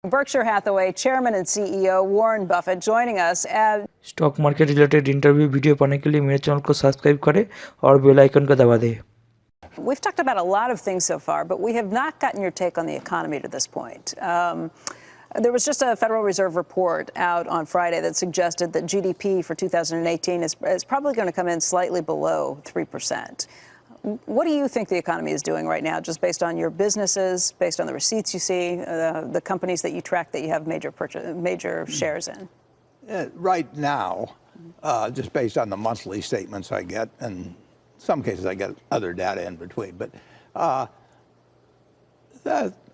Berkshire Hathaway Chairman and CEO Warren Buffett joining us. Stock market related interview video पाने के लिए मेरे channel को सब्सक्राइब करें और बेल आइकन को दबा दें। We've talked about a lot of things so far, but we have not gotten your take on the economy to this point. There was just a Federal Reserve report out on Friday that suggested that GDP for 2018 is probably going to come in slightly below 3%. What do you think the economy is doing right now, just based on your businesses, based on the receipts you see, the companies that you track that you have major shares in? Right now, just based on the monthly statements I get, and in some cases I get other data in between, but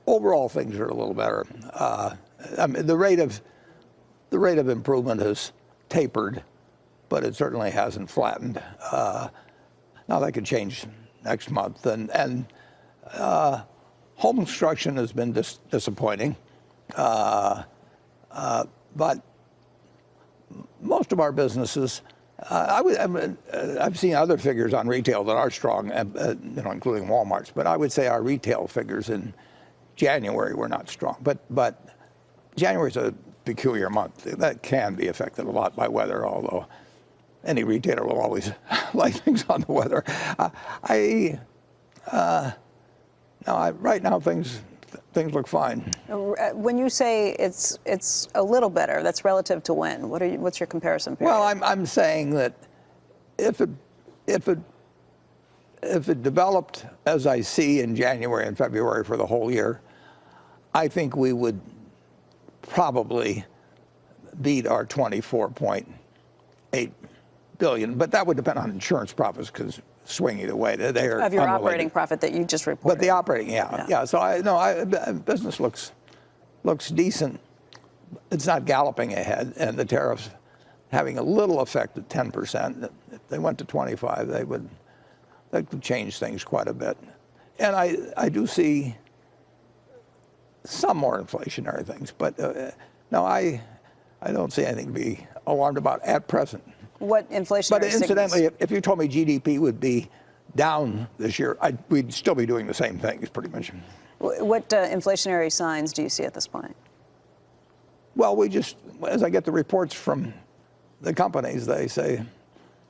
overall things are a little better. I mean, the rate of improvement has tapered, but it certainly hasn't flattened. Now that could change next month, and home construction has been disappointing, but most of our businesses, I've seen other figures on retail that are strong, including Walmart's, but I would say our retail figures in January were not strong. But January's a peculiar month. That can be affected a lot by weather, although any retailer will always like things on the weather. Right now things look fine. When you say it's a little better, that's relative to when? What's your comparison period? Well, I'm saying that if it developed as I see in January and February for the whole year, I think we would probably beat our 24.8 billion, but that would depend on insurance profits because swing either way. They are of your unrelated. operating profit that you just reported. But the operating, yeah. So business looks decent. It's not galloping ahead, and the tariffs having a little effect at 10%. If they went to 25, that could change things quite a bit. And I do see some more inflationary things, but no, I don't see anything to be alarmed about at present. What inflationary But incidentally, if you told me GDP would be down this year, we'd still be doing the same things, pretty much. What inflationary signs do you see at this point? Well, as I get the reports from the companies, they say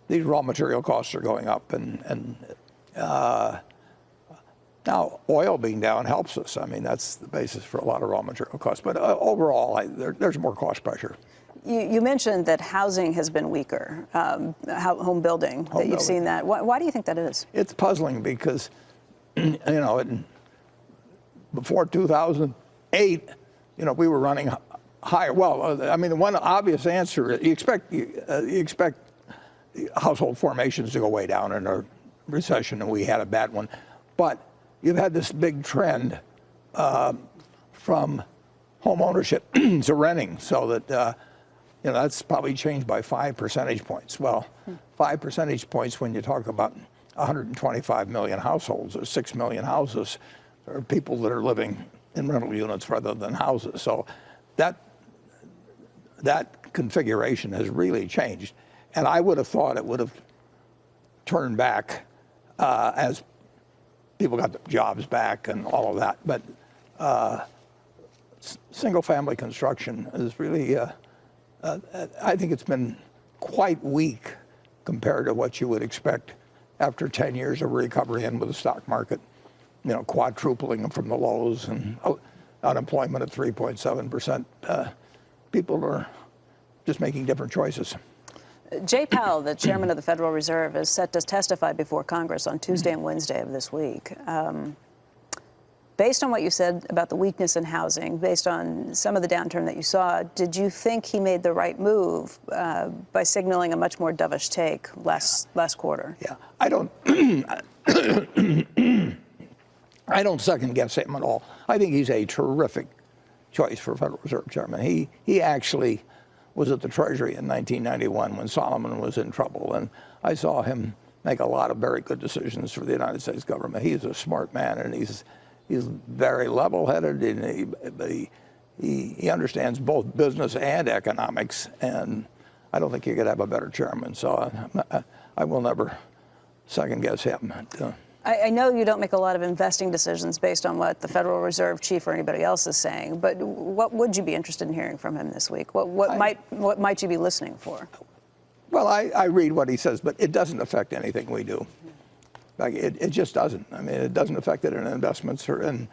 these raw material costs are going up, and now oil being down helps us. I mean, that's the basis for a lot of raw material costs. But overall, there's more cost pressure. You mentioned that housing has been weaker, home building, that you've seen that. Why do you think that is? It's puzzling because, before 2008, we were running higher. Well, I mean, the one obvious answer is you expect household formations to go way down in a recession, and we had a bad one. But you've had this big trend from home ownership to renting, so that that's probably changed by 5 percentage points. Well, 5 percentage points when you talk about 125 million households or 6 million houses, there are people that are living in rental units rather than houses. So that configuration has really changed. And I would have thought it would have turned back as people got their jobs back and all of that. But single-family construction is really, I think it's been quite weak compared to what you would expect after 10 years of recovery and with the stock market, quadrupling from the lows and unemployment at 3.7%. People are just making different choices. Jay Powell, the chairman of the Federal Reserve, is set to testify before Congress on Tuesday and Wednesday of this week. Based on what you said about the weakness in housing, based on some of the downturn that you saw, did you think he made the right move by signaling a much more dovish take last quarter? Yeah, I don't second guess him at all. I think he's a terrific choice for Federal Reserve Chairman. He actually was at the Treasury in 1991 when Solomon was in trouble, and I saw him make a lot of very good decisions for the United States government. He's a smart man, and he's very level-headed, and he understands both business and economics, and I don't think you could have a better chairman. So I will never second guess him. I know you don't make a lot of investing decisions based on what the Federal Reserve chief or anybody else is saying, but what would you be interested in hearing from him this week? What might you be listening for? Well, I read what he says, but it doesn't affect anything we do. Like it just doesn't. I mean, it doesn't affect it in investments or in,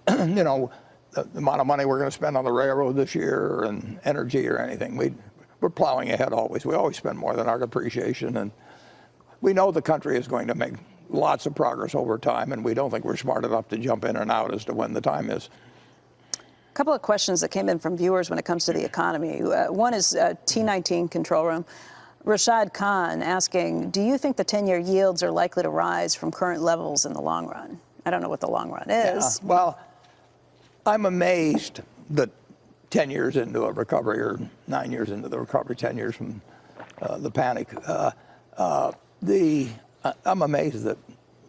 you know, the amount of money we're going to spend on the railroad this year and energy or anything. We're plowing ahead always. We always spend more than our depreciation, and we know the country is going to make lots of progress over time, and we don't think we're smart enough to jump in and out as to when the time is. A couple of questions that came in from viewers when it comes to the economy. One is T19 Control Room. Rashad Khan asking, do you think the 10-year yields are likely to rise from current levels in the long run? I don't know what the long run is. Yeah, well, I'm amazed that 10 years into a recovery, or 9 years into the recovery, 10 years from the panic, I'm amazed that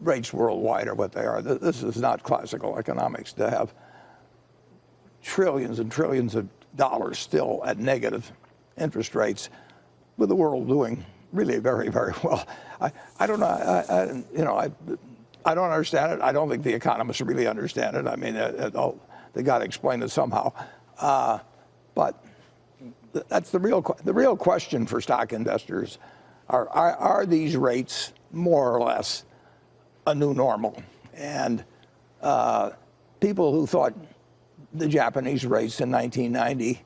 rates worldwide are what they are. This is not classical economics to have trillions and trillions of dollars still at negative interest rates, with the world doing really very, very well. I don't know. I don't understand it. I don't think the economists really understand it. I mean, they got to explain it somehow. But that's the real question for stock investors. Are these rates more or less a new normal? And people who thought the Japanese rates in 1990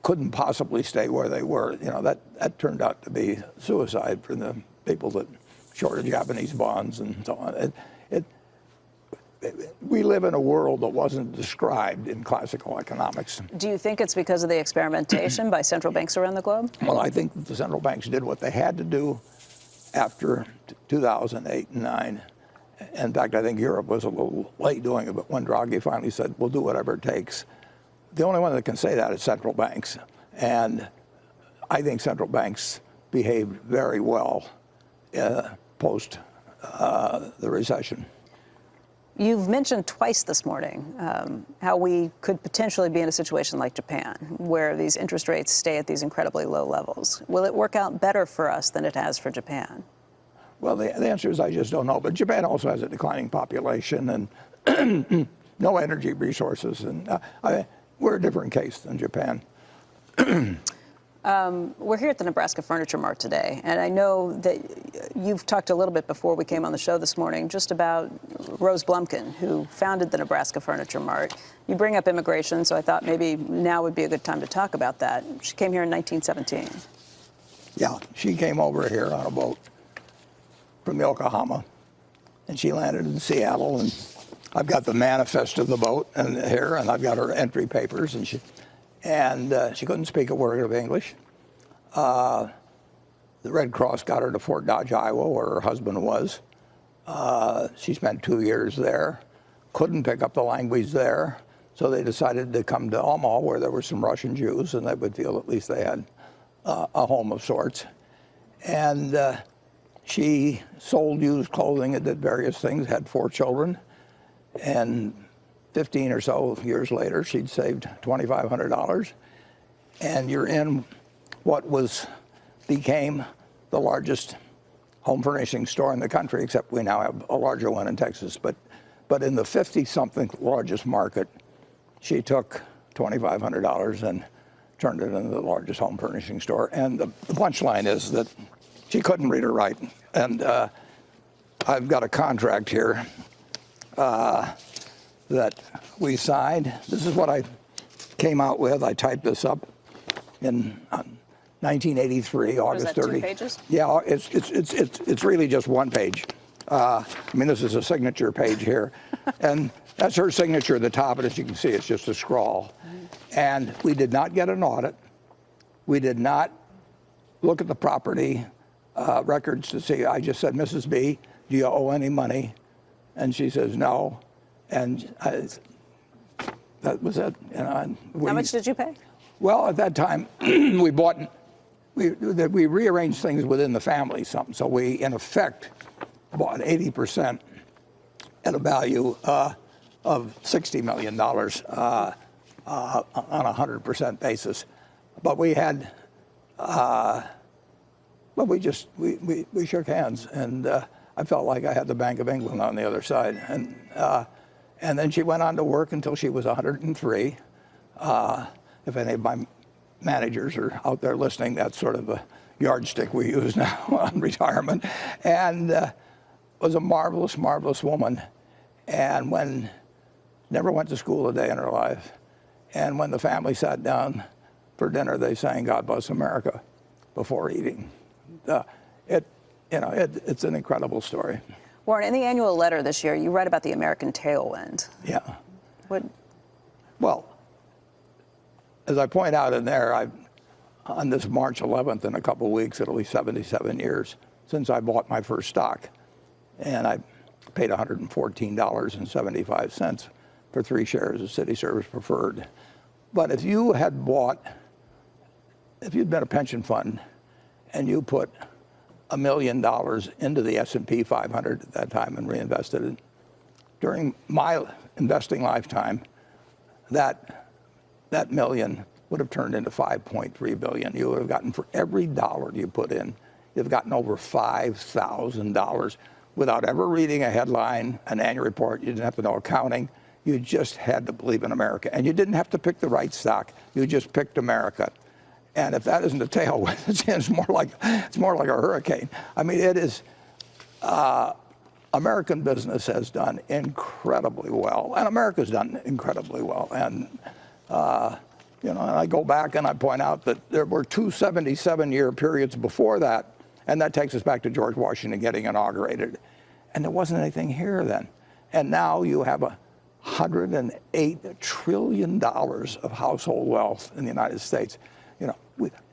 couldn't possibly stay where they were, you know, that turned out to be suicide for the people that shorted Japanese bonds and so on. We live in a world that wasn't described in classical economics. Do you think it's because of the experimentation by central banks around the globe? Well, I think the central banks did what they had to do after 2008 and 9. In fact, I think Europe was a little late doing it, but when Draghi finally said, we'll do whatever it takes, the only one that can say that is central banks. And I think central banks behaved very well post the recession. You've mentioned twice this morning how we could potentially be in a situation like Japan, where these interest rates stay at these incredibly low levels. Will it work out better for us than it has for Japan? Well, the answer is I just don't know. But Japan also has a declining population and no energy resources. And we're a different case than Japan. We're here at the Nebraska Furniture Mart today, and I know that you've talked a little bit before we came on the show this morning just about Rose Blumkin, who founded the Nebraska Furniture Mart. You bring up immigration, so I thought maybe now would be a good time to talk about that. She came here in 1917. Yeah, she came over here on a boat from Yokohama, and she landed in Seattle, and I've got the manifest of the boat and here, and I've got her entry papers, and she couldn't speak a word of English. The Red Cross got her to Fort Dodge, Iowa, where her husband was. She spent 2 years there, couldn't pick up the language there, so they decided to come to Omaha, where there were some Russian Jews, and they would feel at least they had a home of sorts. And she sold used clothing and did various things, had 4 children, and 15 or so years later, she'd saved $2,500, and you're in what became the largest home furnishing store in the country, except we now have a larger one in Texas. But in the 50-something largest market, she took $2,500 and turned it into the largest home furnishing store. And the punchline is that she couldn't read or write. And I've got a contract here that we signed. This is what I came out with. I typed this up in 1983, August 30. 2 pages? Yeah, it's really just 1 page. I mean, this is a signature page here, and that's her signature at the top. And as you can see, it's just a scrawl. And we did not get an audit. We did not look at the property records to see. I just said, Mrs. B, do you owe any money? And she says no. And that was it. You know, How much did you pay? Well, at that time, we rearranged things within the family some. So we, in effect, bought 80% at a value of $60 million on a 100% basis. But we had, well, we shook hands, and I felt like I had the Bank of England on the other side. And then she went on to work until she was 103. If any of my managers are out there listening, that's sort of a yardstick we use now on retirement. And was a marvelous, marvelous woman. And never went to school a day in her life. And when the family sat down for dinner, they sang "God Bless America" before eating. It's an incredible story. Warren, in the annual letter this year, you write about the American tailwind. Yeah. What? Well, as I point out in there, on this March 11th, in a couple of weeks, it'll be 77 years since I bought my first stock. And I paid $114.75 for 3 shares of City Service Preferred. But if you'd been a pension fund and you put $1 million into the S&P 500 at that time and reinvested it, during my investing lifetime, that million would have turned into $5.3 billion. You would have gotten, for every dollar you put in, you've gotten over $5,000 without ever reading a headline, an annual report. You didn't have to know accounting. You just had to believe in America. And you didn't have to pick the right stock. You just picked America. And if that isn't a tailwind, it's more like a hurricane. I mean, it is. American business has done incredibly well, and America's done incredibly well. And and I go back and I point out that there were 2 77-year periods before that, and that takes us back to George Washington getting inaugurated. And there wasn't anything here then. And now you have $108 trillion of household wealth in the United States.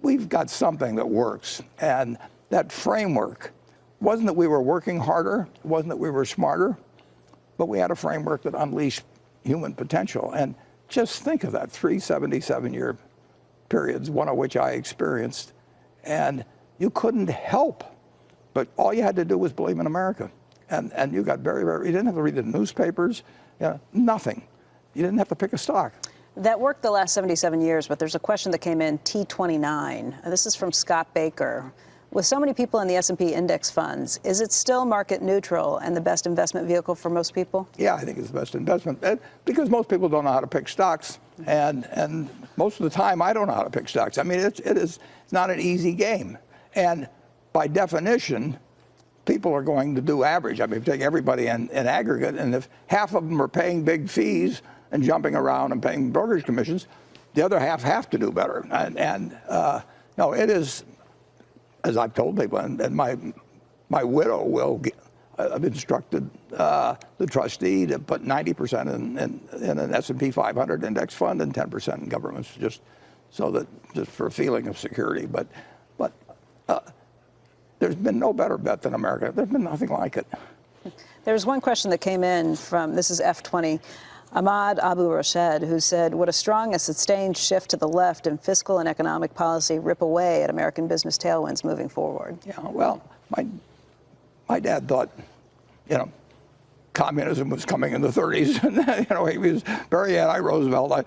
We've got something that works. And that framework wasn't that we were working harder, it wasn't that we were smarter, but we had a framework that unleashed human potential. And just think of that, 3 77-year periods, one of which I experienced. And you couldn't help, but all you had to do was believe in America. And you got you didn't have to read the newspapers, nothing. You didn't have to pick a stock. That worked the last 77 years, but there's a question that came in, T29. This is from Scott Baker. With so many people in the S&P index funds, is it still market neutral and the best investment vehicle for most people? Yeah, I think it's the best investment because most people don't know how to pick stocks, and most of the time I don't know how to pick stocks. I mean, it's not an easy game, and by definition, people are going to do average. I mean, if you take everybody in aggregate, and if half of them are paying big fees and jumping around and paying brokerage commissions, the other half have to do better. No, it is. As I've told people, and my widow will I've instructed the trustee to put 90% in an S&P 500 index fund and 10% in governments, just for a feeling of security. But there's been no better bet than America. There's been nothing like it. There's one question that came in from, this is F20, Ahmad Abu Rashed, who said, would a strong and sustained shift to the left in fiscal and economic policy rip away at American business tailwinds moving forward? Yeah, well, my dad thought, communism was coming in the 30s. And, he was very anti-Roosevelt.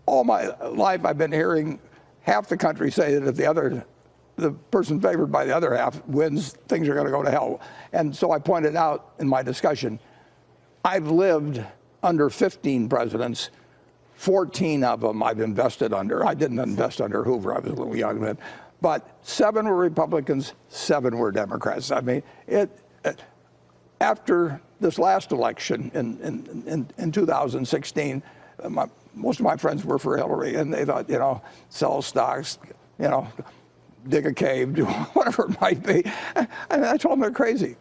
All my life I've been hearing half the country say that if the person favored by the other half wins, things are going to go to hell. And so I pointed out in my discussion, I've lived under 15 presidents. 14 of them I've invested under. I didn't invest under Hoover. I was a little young then. But 7 were Republicans, 7 were Democrats. I mean, after this last election in 2016, most of my friends were for Hillary, and they thought, sell stocks, dig a cave, do whatever it might be. And I told them they're crazy.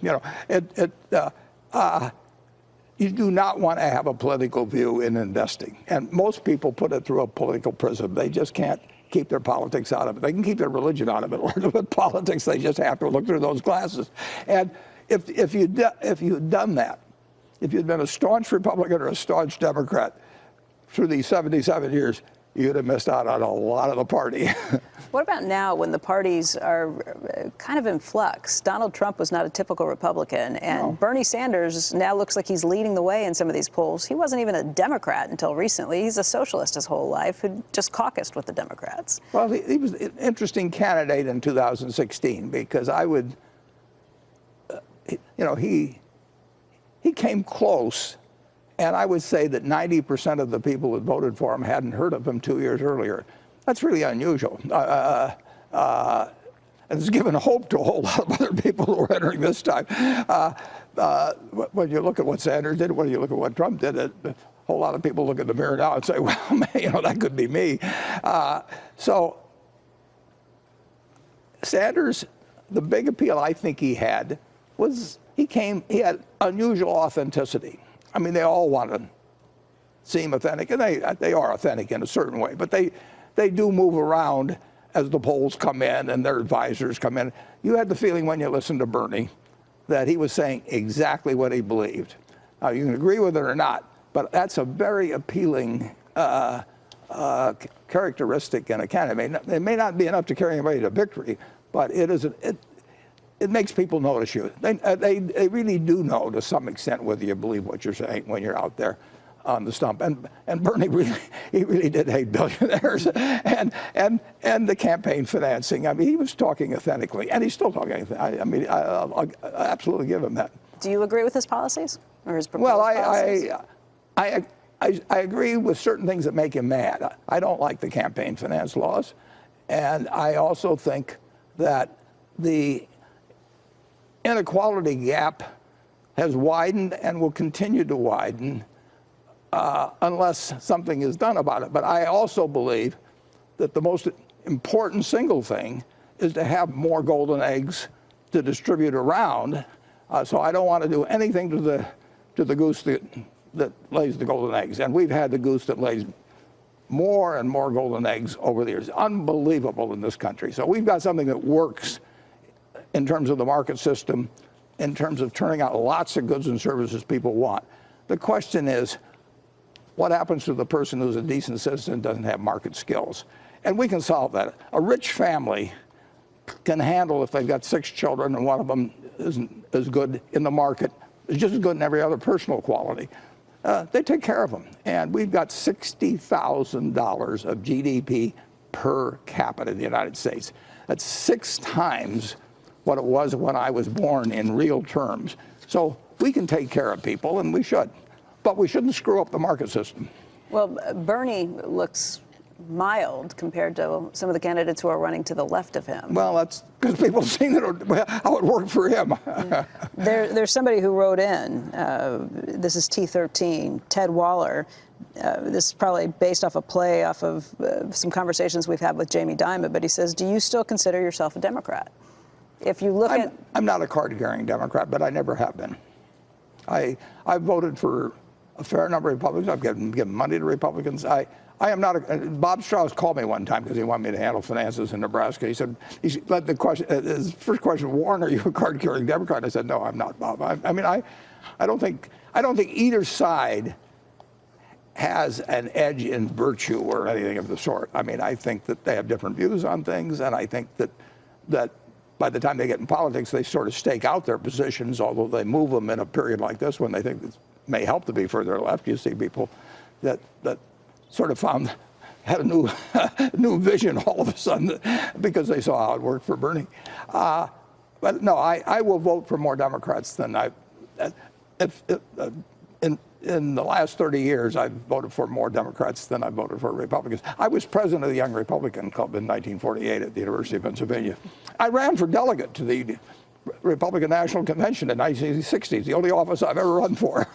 You do not want to have a political view in investing. And most people put it through a political prism. They just can't keep their politics out of it. They can keep their religion out of it. Or with politics, they just have to look through those glasses. And if you'd done that, if you'd been a staunch Republican or a staunch Democrat through these 77 years, you'd have missed out on a lot of the party. What about now when the parties are kind of in flux? Donald Trump was not a typical Republican, and Bernie Sanders now looks like he's leading the way in some of these polls. He wasn't even a Democrat until recently. He's a socialist his whole life who just caucused with the Democrats. Well, he was an interesting candidate in 2016 because I would he came close, and I would say that 90% of the people that voted for him hadn't heard of him 2 years earlier. That's really unusual. And it's given hope to a whole lot of other people who are entering this time. When you look at what Sanders did, when you look at what Trump did, a whole lot of people look in the mirror now and say, well, man, that could be me. So Sanders, the big appeal I think he had was he had unusual authenticity. I mean, they all want to seem authentic, and they are authentic in a certain way, but they do move around as the polls come in and their advisors come in. You had the feeling when you listened to Bernie that he was saying exactly what he believed. Now, you can agree with it or not, but that's a very appealing characteristic in a candidate. It may not be enough to carry anybody to victory, but it makes people notice you. They really do know to some extent whether you believe what you're saying when you're out there on the stump. And Bernie really did hate billionaires and the campaign financing. I mean, he was talking authentically, and he's still talking authentically. I mean, I'll absolutely give him that. Do you agree with his policies or his proposed Well, policies? I agree with certain things that make him mad. I don't like the campaign finance laws, and I also think that the inequality gap has widened and will continue to widen unless something is done about it. But I also believe that the most important single thing is to have more golden eggs to distribute around. So I don't want to do anything to the goose that lays the golden eggs. And we've had the goose that lays more and more golden eggs over the years. Unbelievable in this country. So we've got something that works in terms of the market system, in terms of turning out lots of goods and services people want. The question is, what happens to the person who's a decent citizen and doesn't have market skills? And we can solve that. A rich family can handle, if they've got 6 children and one of them isn't as good in the market, is just as good in every other personal quality. They take care of them. And we've got $60,000 of GDP per capita in the United States. That's 6 times what it was when I was born in real terms. So we can take care of people, and we should. But we shouldn't screw up the market system. Well, Bernie looks mild compared to some of the candidates who are running to the left of him. Well, that's because people have seen how it worked for him. There's somebody who wrote in, this is T13, Ted Waller. This is probably based off a play off of some conversations we've had with Jamie Dimon, but he says, do you still consider yourself a Democrat? If you look I'm not a card-carrying Democrat, but I never have been. I've voted for a fair number of Republicans. I've given money to Republicans. I am not Bob Strauss called me one time because he wanted me to handle finances in Nebraska. He said, let the question, his first question, Warren, are you a card-carrying Democrat? I said, no, I'm not, Bob. I mean, I don't think either side has an edge in virtue or anything of the sort. I mean, I think that they have different views on things, and I think that by the time they get in politics, they sort of stake out their positions, although they move them in a period like this when they think it may help to be further left. You see people that sort of had a new vision all of a sudden because they saw how it worked for Bernie. But no, I will vote for more Democrats than in the last 30 years, I've voted for more Democrats than I voted for Republicans. I was president of the Young Republican Club in 1948 at the University of Pennsylvania. I ran for delegate to the Republican National Convention in 1960s, the only office I've ever run for.